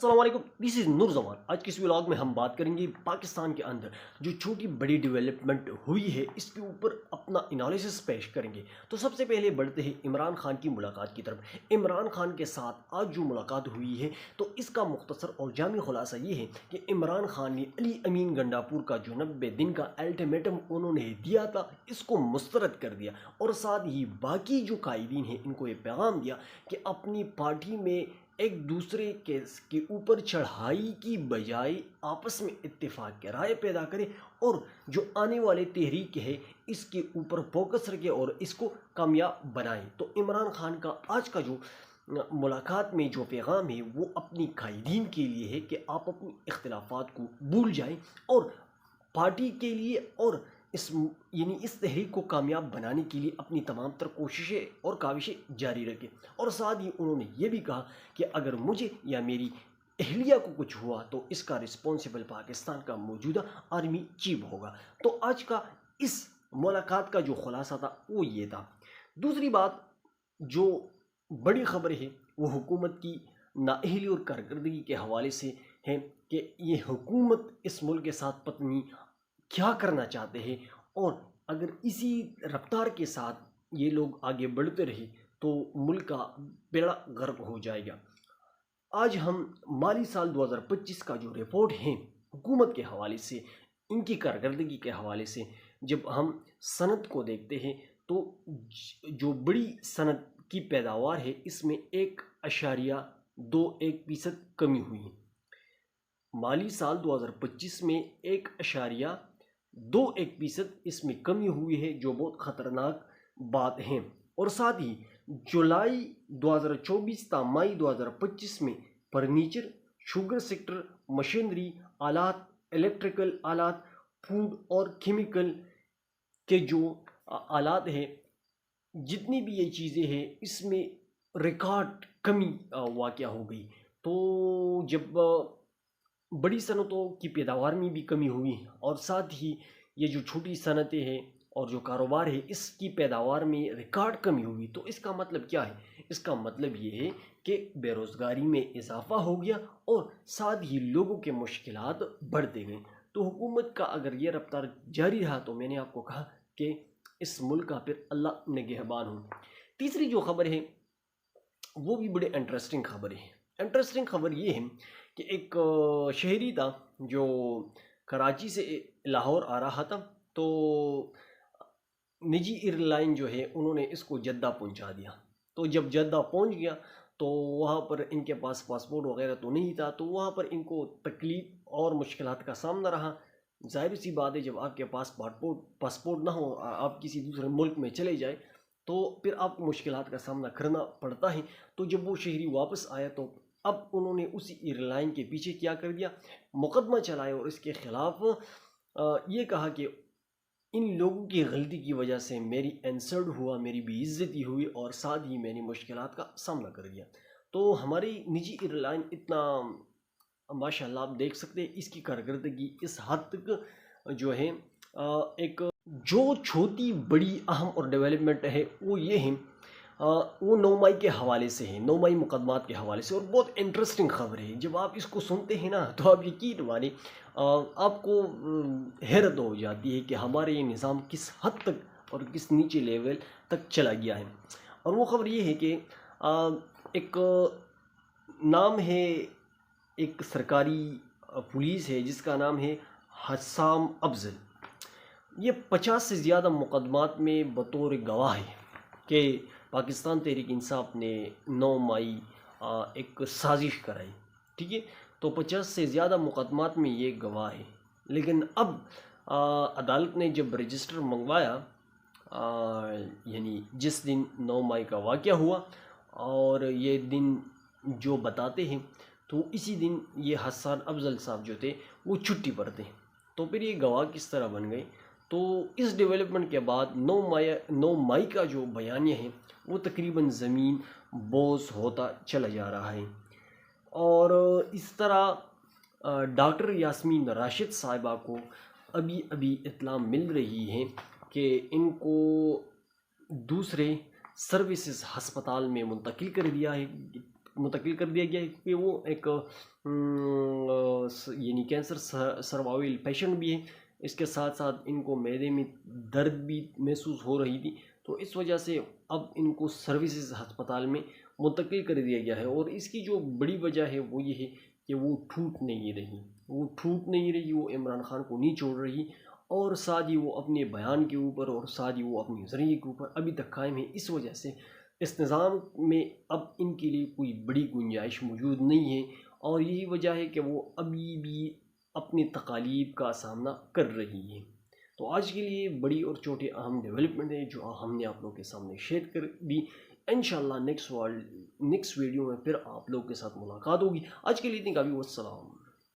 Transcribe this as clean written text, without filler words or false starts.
अस्सलाम वालेकुम, this is नूर जमान। आज के इस व्लॉग में हम बात करेंगे पाकिस्तान के अंदर जो छोटी बड़ी डेवलपमेंट हुई है इसके ऊपर अपना एनालिसिस पेश करेंगे। तो सबसे पहले बढ़ते हैं इमरान खान की मुलाकात की तरफ। इमरान खान के साथ आज जो मुलाकात हुई है तो इसका मुख्तसर और जामी खुलासा ये है कि इमरान खान ने अली अमीन गंडापुर का जो 90 दिन का अल्टीमेटम उन्होंने दिया था इसको मुस्तरद कर दिया, और साथ ही बाकी जो कायदीन हैं इनको ये पैगाम दिया कि अपनी पार्टी में एक दूसरे के ऊपर चढ़ाई की बजाय आपस में इत्तेफाक के राय पैदा करें और जो आने वाले तहरीक है इसके ऊपर फोकस रखें और इसको कामयाब बनाएं। तो इमरान खान का आज का जो मुलाकात में जो पैगाम है वो अपनी कायदीन के लिए है कि आप अपनी इख्तिलाफात को भूल जाएं और पार्टी के लिए और इस तहरीक को कामयाब बनाने के लिए अपनी तमाम तर कोशिशें और काविशें जारी रखें। और साथ ही उन्होंने ये भी कहा कि अगर मुझे या मेरी अहलिया को कुछ हुआ तो इसका रिस्पॉन्सिबल पाकिस्तान का मौजूदा आर्मी चीफ होगा। तो आज का इस मुलाकात का जो खुलासा था वो ये था। दूसरी बात जो बड़ी खबर है वो हुकूमत की नाअहली और कारकर्दगी के हवाले से है कि ये हुकूमत इस मुल्क के साथ पत्नी क्या करना चाहते हैं, और अगर इसी रफ्तार के साथ ये लोग आगे बढ़ते रहे तो मुल्क का बेड़ा गर्क हो जाएगा। आज हम माली साल 2025 का जो रिपोर्ट है हुकूमत के हवाले से, इनकी कारकर्दगी के हवाले से जब हम सनत को देखते हैं तो जो बड़ी सनत की पैदावार है इसमें 1.21% कमी हुई है। माली साल 2025 में 1.21% इसमें कमी हुई है जो बहुत ख़तरनाक बात है। और साथ ही जुलाई 2024 ता मई 2025 में फर्नीचर, शुगर सेक्टर, मशीनरी, आलात, इलेक्ट्रिकल आलात, फूड और केमिकल के जो आलात हैं, जितनी भी ये चीज़ें हैं इसमें रिकॉर्ड कमी वाक़या हो गई। तो जब बड़ी सनतों की पैदावार में भी कमी हुई और साथ ही ये जो छोटी सनतें हैं और जो कारोबार है इसकी पैदावार में रिकॉर्ड कमी हुई, तो इसका मतलब क्या है? इसका मतलब ये है कि बेरोज़गारी में इजाफ़ा हो गया और साथ ही लोगों के मुश्किलात बढ़ते गए। तो हुकूमत का अगर ये रफ्तार जारी रहा तो मैंने आपको कहा कि इस मुल्क का फिर अल्लाह निगहबान हो। तीसरी जो खबर है वो भी बड़े इंटरेस्टिंग खबर है। इंटरेस्टिंग खबर ये है कि एक शहरी था जो कराची से लाहौर आ रहा था, तो निजी एयरलाइन जो है उन्होंने इसको जद्दा पहुंचा दिया। तो जब जद्दा पहुंच गया तो वहाँ पर इनके पास पासपोर्ट वगैरह तो नहीं था, तो वहाँ पर इनको तकलीफ़ और मुश्किलात का सामना रहा। ज़ाहिर सी बात है जब आपके पास पासपोर्ट ना हो, आप किसी दूसरे मुल्क में चले जाए तो फिर आपको मुश्किलात का सामना करना पड़ता है। तो जब वो शहरी वापस आया तो अब उन्होंने उसी एयरलाइन के पीछे क्या कर दिया, मुकदमा चलाया और इसके ख़िलाफ़ ये कहा कि इन लोगों की गलती की वजह से मेरी इंसल्ट हुआ, मेरी बेइज्जती हुई और साथ ही मैंने मुश्किलात का सामना कर दिया। तो हमारी निजी एयरलाइन इतना माशाल्लाह आप देख सकते हैं इसकी कारकर्दगी इस हद तक जो है एक जो छोटी बड़ी अहम और डेवलपमेंट है वो ये है वो 9 मई के हवाले से है, 9 मई मुकदमात के हवाले से, और बहुत इंटरेस्टिंग खबर है। जब आप इसको सुनते हैं ना तो आप यकीन माने आपको हैरत हो जाती है कि हमारे ये निज़ाम किस हद तक और किस नीचे लेवल तक चला गया है। और वो खबर ये है कि एक नाम है, एक सरकारी पुलिस है जिसका नाम है हसाम अफजल। ये 50 से ज़्यादा मुकदमात में बतौर गवाह है कि पाकिस्तान तहरीक इंसाफ ने 9 मई एक साजिश कराई, ठीक है। तो 50 से ज़्यादा मुकदमात में ये गवाह है। लेकिन अब अदालत ने जब रजिस्टर मंगवाया, यानी जिस दिन 9 मई का वाक़या हुआ और ये दिन जो बताते हैं, तो इसी दिन ये हसन अफजल साहब जो थे वो छुट्टी पर थे। तो फिर ये गवाह किस तरह बन गए? तो इस डेवलपमेंट के बाद 9 मई का जो बयानिया है वो तकरीबन ज़मीन बोझ होता चला जा रहा है। और इस तरह डॉक्टर यास्मीन राशिद साहिबा को अभी अभी इत्तला मिल रही है कि इनको दूसरे सर्विसेज हस्पताल में मुंतकिल कर दिया है, منتقل کر دیا گیا ہے کہ وہ ایک یعنی کینسر سروائیول پیشنٹ بھی ہے، اس کے ساتھ ساتھ ان کو معدے میں درد بھی محسوس ہو رہی تھی، تو اس وجہ سے اب ان کو سروسز ہسپتال میں منتقل کر دیا گیا ہے۔ اور اس کی جو بڑی وجہ ہے وہ یہ ہے کہ وہ ٹوٹ نہیں رہی، وہ عمران خان کو نہیں چھوڑ رہی، اور ساتھ ہی وہ اپنے بیان کے اوپر اور ساتھ ہی وہ اپنے ذریعے کے اوپر ابھی تک قائم ہے۔ اس وجہ سے اس نظام میں اب ان کے لیے کوئی بڑی گنجائش موجود نہیں ہے، اور یہی وجہ ہے کہ وہ ابھی بھی اپنی تکالیف کا سامنا کر رہی ہے۔ تو آج کے لیے بڑی اور چھوٹی اہم ڈیولپمنٹ ہے جو ہم نے آپ لوگوں کے سامنے شیئر کر دی۔ انشاءاللہ نیکسٹ ویڈیو میں پھر آپ لوگوں کے ساتھ ملاقات ہوگی۔ آج کے لیے اتنی کافی، والسلام۔